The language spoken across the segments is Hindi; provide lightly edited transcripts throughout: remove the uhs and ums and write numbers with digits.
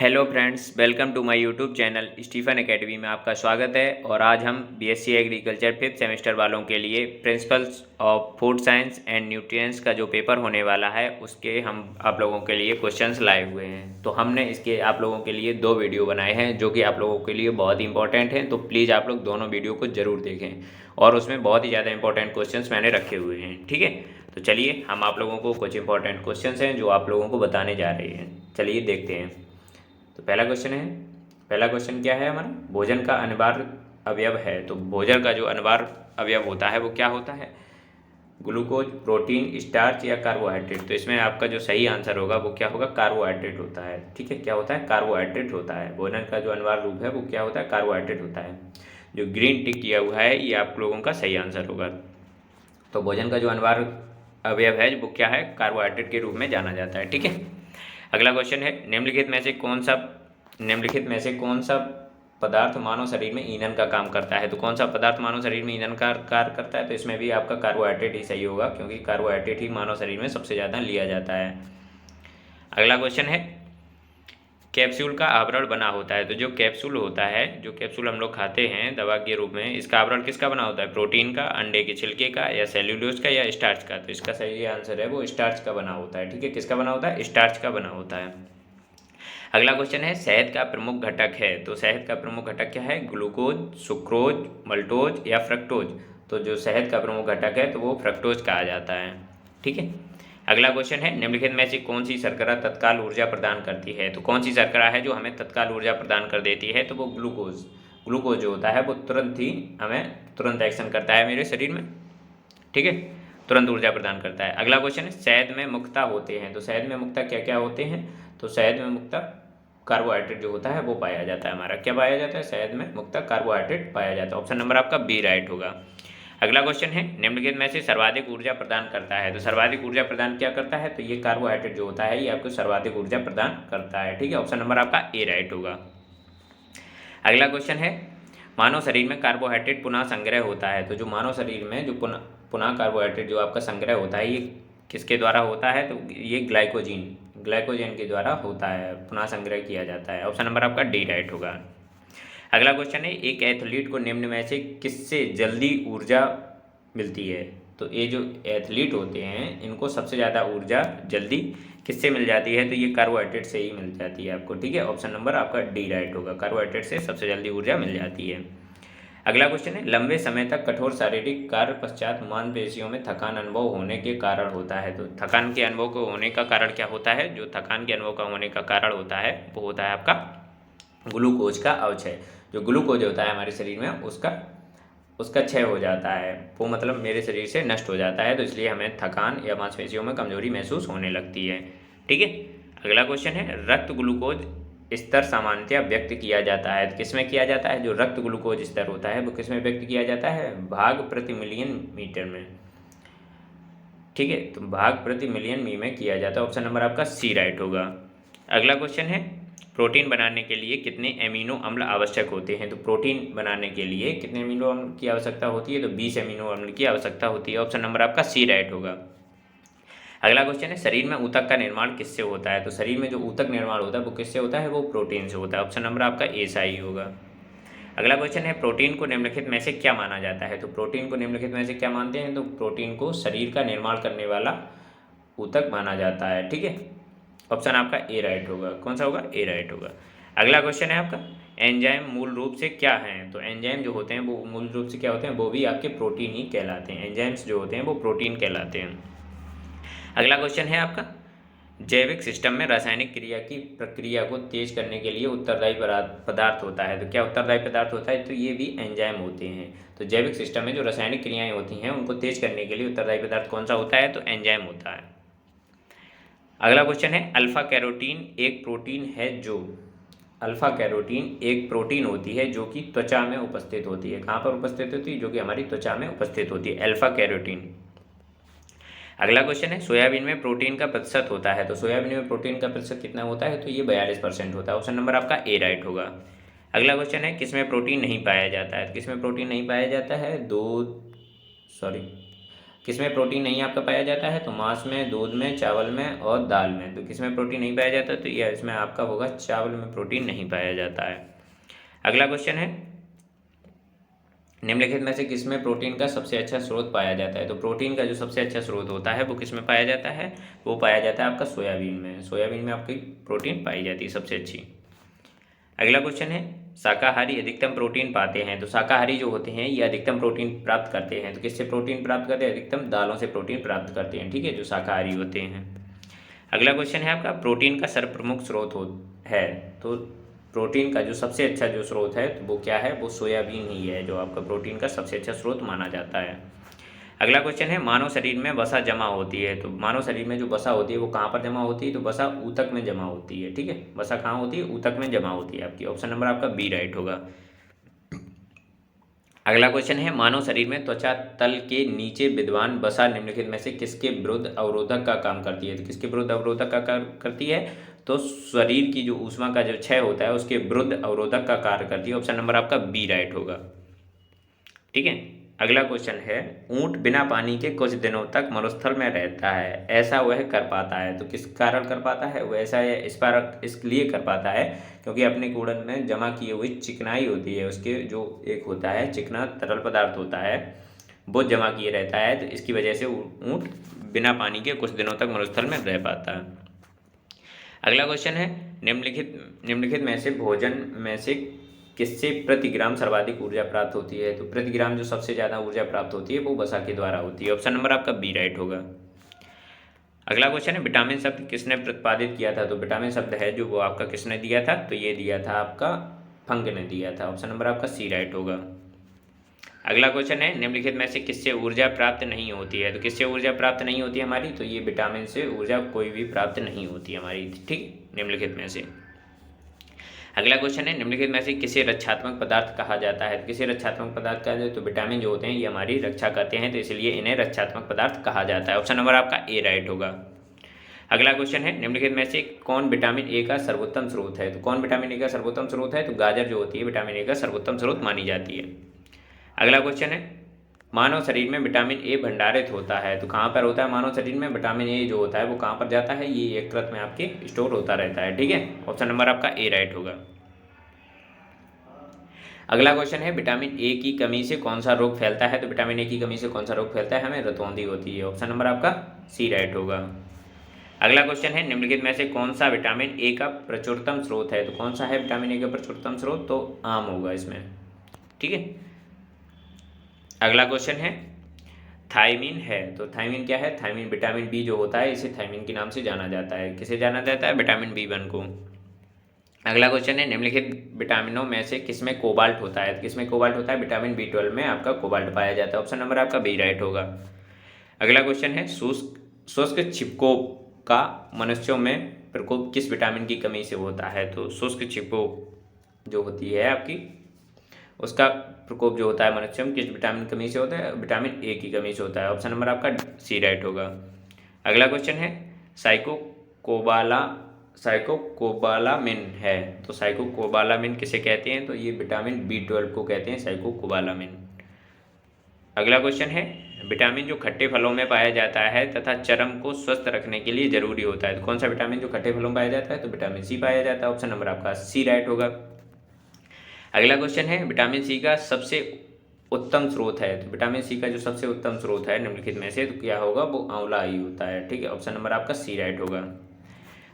Hello friends, welcome to my YouTube channel Stephen academy में आपका स्वागत है। और आज हम बीएससी एग्रीकल्चर फिफ्थ सेमेस्टर वालों के लिए principles of food science and nutrients का जो पेपर होने वाला है उसके हम आप लोगों के लिए क्वेश्चंस लाए हुए हैं। तो हमने इसके आप लोगों के लिए 2 वीडियो बनाए हैं जो कि आप लोगों के लिए बहुत ही इंपॉर्टेंट हैं। तो प्लीज़ आप लोग दोनों वीडियो को ज़रूर देखें और उसमें बहुत ही ज़्यादा इंपॉर्टेंट क्वेश्चन मैंने रखे हुए हैं। ठीक है, तो चलिए हम आप लोगों को कुछ इंपॉर्टेंट क्वेश्चन हैं जो आप लोगों को बताने जा रहे हैं। चलिए देखते हैं। तो पहला क्वेश्चन क्या है हमारा, भोजन का अनिवार्य अवयव है। तो भोजन का जो अनिवार्य अवयव होता है वो क्या होता है, ग्लूकोज, प्रोटीन, स्टार्च या कार्बोहाइड्रेट। तो इसमें आपका जो सही आंसर होगा वो क्या होगा, कार्बोहाइड्रेट होता है। ठीक है, क्या होता है, कार्बोहाइड्रेट होता है। भोजन का जो अनिवार्य रूप है वो क्या होता है, कार्बोहाइड्रेट होता है। जो ग्रीन टिक किया हुआ है ये आप लोगों का सही आंसर होगा। तो भोजन का जो अनिवार्य अवयव है वो क्या है, कार्बोहाइड्रेट के रूप में जाना जाता है। ठीक है, अगला क्वेश्चन है, निम्नलिखित में से कौन सा पदार्थ मानव शरीर में ईंधन का काम करता है। तो कौन सा पदार्थ मानव शरीर में ईंधन का कार्य करता है। तो इसमें भी आपका कार्बोहाइड्रेट ही सही होगा क्योंकि कार्बोहाइड्रेट ही मानव शरीर में सबसे ज़्यादा लिया जाता है। अगला क्वेश्चन है, कैप्सूल का आवरण बना होता है। तो जो कैप्सूल होता है, जो कैप्सूल हम लोग खाते हैं दवा के रूप में, इसका आवरण किसका बना होता है, प्रोटीन का, अंडे के छिलके का, या सेल्यूलोज का, या स्टार्च का। तो इसका सही आंसर है वो स्टार्च का बना होता है। ठीक है, किसका बना होता है, स्टार्च का बना होता है। अगला क्वेश्चन है, शहद का प्रमुख घटक है। तो शहद का प्रमुख घटक क्या है, ग्लूकोज, सुक्रोज, मल्टोज या फ्रक्टोज। तो जो शहद का प्रमुख घटक है तो वो फ्रक्टोज कहा जाता है। ठीक है, अगला क्वेश्चन है, निम्नलिखित में से कौन सी शर्करा तत्काल ऊर्जा प्रदान करती है। तो कौन सी शर्करा है जो हमें तत्काल ऊर्जा प्रदान कर देती है। तो वो ग्लूकोज जो होता है वो तुरंत एक्शन करता है मेरे शरीर में। ठीक है, तुरंत ऊर्जा प्रदान करता है। अगला क्वेश्चन है, शहद में मुख्यतः होते हैं। तो शहद में मुख्यतः क्या क्या होते हैं। तो शहद में मुख्यतः कार्बोहाइड्रेट जो होता है वो पाया जाता है। हमारा क्या पाया जाता है, शहद में मुख्यतः कार्बोहाइड्रेट पाया जाता है। ऑप्शन नंबर आपका बी राइट होगा। अगला क्वेश्चन है, निम्नलिखित में से सर्वाधिक ऊर्जा प्रदान करता है। तो सर्वाधिक ऊर्जा प्रदान क्या करता है, तो ये कार्बोहाइड्रेट जो होता है ये आपको सर्वाधिक ऊर्जा प्रदान करता है। ठीक है, ऑप्शन नंबर आपका ए राइट होगा। अगला क्वेश्चन है, मानव शरीर में कार्बोहाइड्रेट पुनः संग्रह होता है। तो जो मानव शरीर में जो पुनः कार्बोहाइड्रेट जो आपका संग्रह होता है ये किसके द्वारा होता है। तो ये ग्लाइकोजन के द्वारा होता है, पुनः संग्रह किया जाता है। ऑप्शन नंबर आपका डी राइट होगा। अगला क्वेश्चन है, एक एथलीट को निम्न में से किससे जल्दी ऊर्जा मिलती है। तो ये जो एथलीट होते हैं इनको सबसे ज़्यादा ऊर्जा जल्दी किससे मिल जाती है। तो ये कार्बोहाइड्रेट से ही मिल जाती है आपको। ठीक है, ऑप्शन नंबर आपका डी राइट होगा, कार्बोहाइड्रेट से सबसे जल्दी ऊर्जा मिल जाती है। अगला क्वेश्चन है, लंबे समय तक कठोर शारीरिक कार्य पश्चात मांसपेशियों में थकान अनुभव होने के कारण होता है। तो थकान के अनुभव को होने का कारण क्या होता है, जो थकान के अनुभव का होने का कारण होता है वो होता है आपका ग्लूकोज का अवक्षय। जो ग्लूकोज होता है हमारे शरीर में उसका क्षय हो जाता है, वो मतलब मेरे शरीर से नष्ट हो जाता है। तो इसलिए हमें थकान या मांसपेशियों में कमजोरी महसूस होने लगती है। ठीक है, अगला क्वेश्चन है, रक्त ग्लूकोज स्तर सामान्यतः व्यक्त किया जाता है। तो किसमें किया जाता है, जो रक्त ग्लूकोज स्तर होता है वो किसमें व्यक्त किया जाता है, भाग प्रति मिलियन मीटर में। ठीक है, तो भाग प्रति मिलियन मी में किया जाता है। ऑप्शन नंबर आपका सी राइट होगा। अगला क्वेश्चन है, प्रोटीन बनाने के लिए कितने एमिनो अम्ल आवश्यक होते हैं। तो प्रोटीन बनाने के लिए कितने एमिनो अम्ल की आवश्यकता होती है, तो 20 एमिनो अम्ल की आवश्यकता होती है। ऑप्शन नंबर आपका सी राइट होगा। अगला क्वेश्चन है, शरीर में ऊतक का निर्माण किससे होता है। तो शरीर में जो ऊतक निर्माण होता है वो किससे होता है, वो प्रोटीन से होता है। ऑप्शन नंबर आपका ए सही होगा। अगला क्वेश्चन है, प्रोटीन को निम्नलिखित में से क्या माना जाता है। तो प्रोटीन को निम्नलिखित में से क्या मानते हैं, तो प्रोटीन को शरीर का निर्माण करने वाला ऊतक माना जाता है। ठीक है, ऑप्शन आपका ए राइट होगा। कौन सा होगा, ए राइट होगा। अगला क्वेश्चन है आपका, एंजाइम मूल रूप से क्या हैं। तो एंजाइम जो होते हैं वो मूल रूप से क्या होते हैं, वो भी आपके प्रोटीन ही कहलाते हैं। एंजाइम्स जो होते हैं वो प्रोटीन कहलाते हैं। अगला क्वेश्चन है आपका, जैविक सिस्टम में रासायनिक क्रिया की प्रक्रिया को तेज करने के लिए उत्तरदायी पदार्थ होता है। तो क्या उत्तरदायी पदार्थ होता है, तो ये भी एंजाइम होते हैं। तो जैविक सिस्टम में जो रासायनिक क्रियाएं होती हैं उनको तेज करने के लिए उत्तरदायी पदार्थ कौन सा होता है, तो एंजाइम होता है। अगला क्वेश्चन है, अल्फा कैरोटीन एक प्रोटीन होती है जो कि त्वचा में उपस्थित होती है। कहाँ पर उपस्थित होती है, जो कि हमारी त्वचा में उपस्थित होती है, अल्फा कैरोटीन। अगला क्वेश्चन है, सोयाबीन में प्रोटीन का प्रतिशत होता है। तो सोयाबीन में प्रोटीन का प्रतिशत कितना होता है, तो ये 42% होता है। ऑप्शन नंबर आपका ए राइट होगा। अगला क्वेश्चन है, किसमें प्रोटीन नहीं पाया जाता है। तो किसमें प्रोटीन नहीं पाया जाता है, किसमें प्रोटीन नहीं आपका पाया जाता है? तो मांस में, दूध में, चावल में और दाल में। तो किसमें प्रोटीन नहीं पाया जाता? तो यह इसमें आपका होगा चावल में प्रोटीन नहीं पाया जाता है। अगला क्वेश्चन है, निम्नलिखित में से किसमें प्रोटीन का सबसे अच्छा स्रोत पाया जाता है? तो प्रोटीन का जो सबसे अच्छा स्रोत होता है वो किसमें पाया जाता है? वो पाया जाता है आपका सोयाबीन में। सोयाबीन में आपकी प्रोटीन पाई जाती है सबसे अच्छी। अगला क्वेश्चन है, शाकाहारी अधिकतम प्रोटीन पाते हैं। तो शाकाहारी जो होते हैं ये अधिकतम प्रोटीन प्राप्त करते हैं। तो किससे प्रोटीन प्राप्त करते हैं? अधिकतम दालों से प्रोटीन प्राप्त करते हैं, ठीक है, जो शाकाहारी होते हैं। अगला क्वेश्चन है आपका, प्रोटीन का सर्वप्रमुख स्रोत है। तो प्रोटीन का जो सबसे अच्छा जो स्रोत है तो वो क्या है? वो सोयाबीन ही है जो आपका प्रोटीन का सबसे अच्छा स्रोत माना जाता है। अगला क्वेश्चन है, मानव शरीर में वसा जमा होती है। तो मानव शरीर में जो वसा होती है वो कहाँ पर जमा होती है? तो वसा ऊतक में जमा होती है, ठीक है। वसा कहाँ होती है? ऊतक में जमा होती है आपकी। ऑप्शन नंबर आपका बी राइट होगा। अगला क्वेश्चन है, मानव शरीर में त्वचा तल के नीचे विद्यमान वसा निम्नलिखित में से किसके विरुद्ध अवरोधक का काम करती है? तो किसके विरुद्ध अवरोधक का कार्य करती है? तो शरीर की जो ऊष्मा का जो क्षय होता है उसके विरुद्ध अवरोधक का कार्य करती है। ऑप्शन नंबर आपका बी राइट होगा, ठीक है। अगला क्वेश्चन है, ऊंट बिना पानी के कुछ दिनों तक मरुस्थल में रहता है, ऐसा वह कर पाता है। तो किस कारण कर पाता है वो? ऐसा इसलिए कर पाता है क्योंकि अपने कूड़न में जमा की हुई चिकनाई होती है, उसके जो एक होता है चिकना तरल पदार्थ होता है वो जमा किए रहता है। तो इसकी वजह से ऊंट बिना पानी के कुछ दिनों तक मरुस्थल में रह पाता है। अगला क्वेश्चन है, निम्नलिखित में से भोजन में से किससे प्रति ग्राम सर्वाधिक ऊर्जा प्राप्त होती है? तो प्रति ग्राम जो सबसे ज़्यादा ऊर्जा प्राप्त होती है वो वसा के द्वारा होती है। ऑप्शन नंबर आपका बी राइट होगा। अगला क्वेश्चन है, विटामिन शब्द किसने प्रतिपादित किया था? तो विटामिन शब्द है जो वो आपका किसने दिया था? तो ये दिया था आपका फंग ने दिया था। ऑप्शन नंबर आपका सी राइट होगा। अगला क्वेश्चन है, निम्नलिखित में से किससे ऊर्जा प्राप्त नहीं होती है? तो किससे ऊर्जा प्राप्त नहीं होती है हमारी? तो ये विटामिन से ऊर्जा कोई भी प्राप्त नहीं होती हमारी, ठीक, निम्नलिखित में से। अगला क्वेश्चन है, निम्नलिखित में से किसे रक्षात्मक पदार्थ कहा जाता है? किसे रक्षात्मक पदार्थ कहा जाए? तो विटामिन जो होते हैं ये हमारी रक्षा करते हैं तो इसलिए इन्हें रक्षात्मक पदार्थ कहा जाता है। ऑप्शन नंबर आपका ए राइट होगा। अगला क्वेश्चन है, निम्नलिखित में से कौन विटामिन ए का सर्वोत्तम स्रोत है? तो कौन विटामिन ए का सर्वोत्तम स्रोत है? तो गाजर जो होती है विटामिन ए का सर्वोत्तम स्रोत मानी जाती है। अगला क्वेश्चन है, मानव शरीर में विटामिन ए भंडारित होता है। तो कहाँ पर होता है मानव शरीर में विटामिन ए जो होता है वो कहाँ पर जाता है? ये यकृत में आपके स्टोर होता रहता है, ठीक है। ऑप्शन नंबर आपका ए राइट होगा। अगला क्वेश्चन है, विटामिन ए की कमी से कौन सा रोग फैलता है? तो विटामिन ए की कमी से कौन सा रोग फैलता है? हमें रतौंधी होती है। ऑप्शन नंबर आपका सी राइट होगा। अगला क्वेश्चन है, निम्नलिखित में से कौन सा विटामिन ए का प्रचुरतम स्रोत है? तो कौन सा है विटामिन ए का प्रचुरतम स्रोत? तो आम होगा इसमें, ठीक है। अगला क्वेश्चन है, थायमीन है। तो थायमीन क्या है? थायमीन विटामिन बी जो होता है इसे थायमीन के नाम से जाना जाता है। किसे जाना जाता है? विटामिन B1 को। अगला क्वेश्चन है, निम्नलिखित विटामिनों में से किसमें कोबाल्ट होता है? किसमें कोबाल्ट होता है? विटामिन B12 में आपका कोबाल्ट पाया जाता है। ऑप्शन नंबर आपका बी राइट होगा। अगला क्वेश्चन है, शुष्क छिपकोप का मनुष्यों में प्रकोप किस विटामिन की कमी से होता है? तो शुष्क छिपकोप जो होती है आपकी उसका प्रकोप जो होता है मनुष्यों में किस विटामिन की कमी से होता है? विटामिन ए की कमी से होता है। ऑप्शन नंबर आपका सी राइट होगा। अगला क्वेश्चन है, साइकोकोबालामिन है। तो साइकोकोबालामिन किसे कहते हैं? तो ये विटामिन B12 को कहते हैं साइकोकोबालामिन। अगला क्वेश्चन है, विटामिन जो खट्टे फलों में पाया जाता है तथा चर्म को स्वस्थ रखने के लिए जरूरी होता है। तो कौन सा विटामिन जो खट्टे फलों में पाया जाता है? तो विटामिन सी पाया जाता है। ऑप्शन नंबर आपका सी राइट होगा। अगला क्वेश्चन है, विटामिन सी का सबसे उत्तम स्रोत है। तो विटामिन सी का जो सबसे उत्तम स्रोत है निम्नलिखित में से तो क्या होगा? वो आंवला ही होता है, ठीक है। ऑप्शन नंबर आपका सी राइट होगा।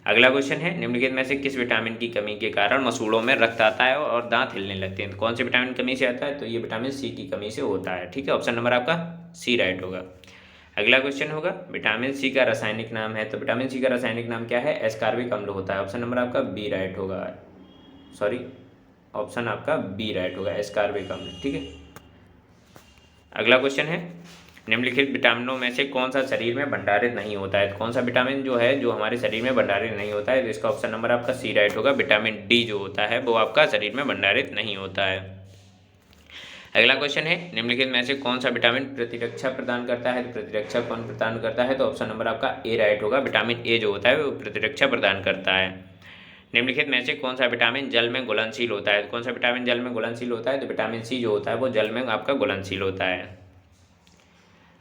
अगला क्वेश्चन है, निम्नलिखित में से किस विटामिन की कमी के कारण मसूड़ों में रक्त आता है और दांत हिलने लगते हैं? तो कौन से विटामिन की कमी से आता है? तो ये विटामिन सी की कमी से होता है, ठीक है। ऑप्शन नंबर आपका सी राइट होगा। अगला क्वेश्चन होगा, विटामिन सी का रासायनिक नाम है। तो विटामिन सी का रासायनिक नाम क्या है? एस्कॉर्बिक अम्ल होता है। ऑप्शन नंबर आपका बी राइट होगा, सॉरी ऑप्शन आपका बी राइट होगा, एस्कॉर्बिक अम्ल, ठीक है। अगला क्वेश्चन है, निम्नलिखित विटामिनों में से कौन सा शरीर में भंडारित नहीं होता है? तो कौन सा विटामिन जो है जो हमारे शरीर में भंडारित नहीं होता है? तो इसका ऑप्शन नंबर आपका सी राइट होगा। विटामिन डी जो होता है वो आपका शरीर में भंडारित नहीं होता है। अगला क्वेश्चन है, निम्नलिखित में से कौन सा विटामिन प्रतिरक्षा प्रदान करता है? तो प्रतिरक्षा कौन प्रदान करता है? तो ऑप्शन नंबर आपका ए राइट होगा। विटामिन ए जो होता है वो प्रतिरक्षा प्रदान करता है। निम्नलिखित में से कौन सा विटामिन जल में घुलनशील होता है? तो कौन सा विटामिन जल में घुलनशील होता है? तो विटामिन सी जो होता है वो जल में आपका घुलनशील होता है।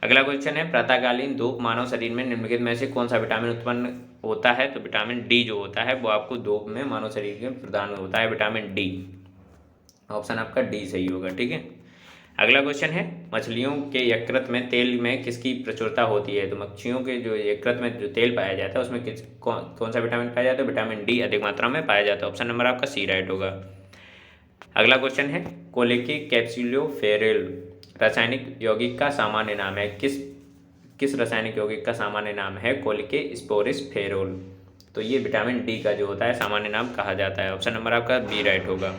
अगला क्वेश्चन है, प्रातःकालीन धूप मानव शरीर में निम्नलिखित में से कौन सा विटामिन उत्पन्न होता है? तो विटामिन डी जो होता है वो आपको धूप में मानव शरीर के प्रदान होता है, विटामिन डी। ऑप्शन आपका डी सही होगा, ठीक है। अगला क्वेश्चन है, मछलियों के यकृत में तेल में किसकी प्रचुरता होती है? तो मच्छियों के जो यकृत में जो तेल पाया जाता है उसमें कौन सा विटामिन पाया जाता है? विटामिन डी अधिक मात्रा में पाया जाता है। ऑप्शन नंबर आपका सी राइट होगा। अगला क्वेश्चन है, कोलेकी कैप्सुलोफेरेल रासायनिक यौगिक का सामान्य नाम है? किस रासायनिक यौगिक का सामान्य नाम है कोलिके स्पोरिसफेरोल? तो ये विटामिन डी का जो होता है सामान्य नाम कहा जाता है। ऑप्शन नंबर आपका बी राइट होगा।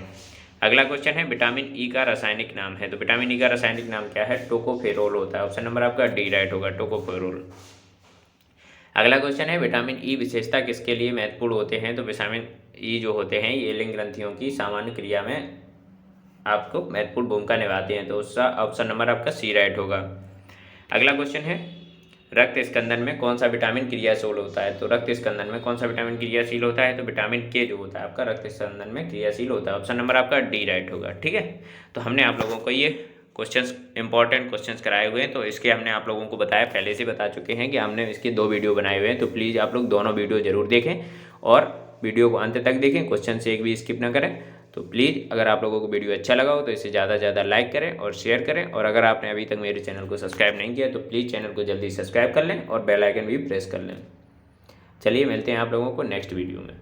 अगला क्वेश्चन है, विटामिन ई का रासायनिक नाम है? तो विटामिन ई का रासायनिक नाम क्या है? टोकोफेरोल होता है। ऑप्शन नंबर आपका डी राइट होगा, टोकोफेरोल। अगला क्वेश्चन है, विटामिन ई विशेषता किसके लिए महत्वपूर्ण होते हैं? तो विटामिन ई जो होते हैं ये लिंग ग्रंथियों की सामान्य क्रिया में आपको महत्वपूर्ण भूमिका निभाते हैं। तो उसका ऑप्शन नंबर आपका सी राइट होगा। अगला क्वेश्चन है, रक्त स्कंदन में कौन सा विटामिन क्रियाशील होता है? तो रक्त स्कंदन में कौन सा विटामिन क्रियाशील होता है? तो विटामिन के जो होता है आपका रक्त स्कंदन में क्रियाशील होता है। ऑप्शन नंबर आपका डी राइट होगा, ठीक है। तो हमने आप लोगों को ये क्वेश्चंस इंपॉर्टेंट क्वेश्चंस कराए हुए हैं, तो इसके हमने आप लोगों को बताया, पहले से बता चुके हैं कि हमने इसके 2 वीडियो बनाए हुए हैं। तो प्लीज़ आप लोग दोनों वीडियो ज़रूर देखें और वीडियो को अंत तक देखें, क्वेश्चन से एक भी स्किप ना करें। तो प्लीज़ अगर आप लोगों को वीडियो अच्छा लगा हो तो इसे ज़्यादा से ज़्यादा लाइक करें और शेयर करें, और अगर आपने अभी तक मेरे चैनल को सब्सक्राइब नहीं किया तो प्लीज़ चैनल को जल्दी सब्सक्राइब कर लें और बेल आइकन भी प्रेस कर लें। चलिए मिलते हैं आप लोगों को नेक्स्ट वीडियो में।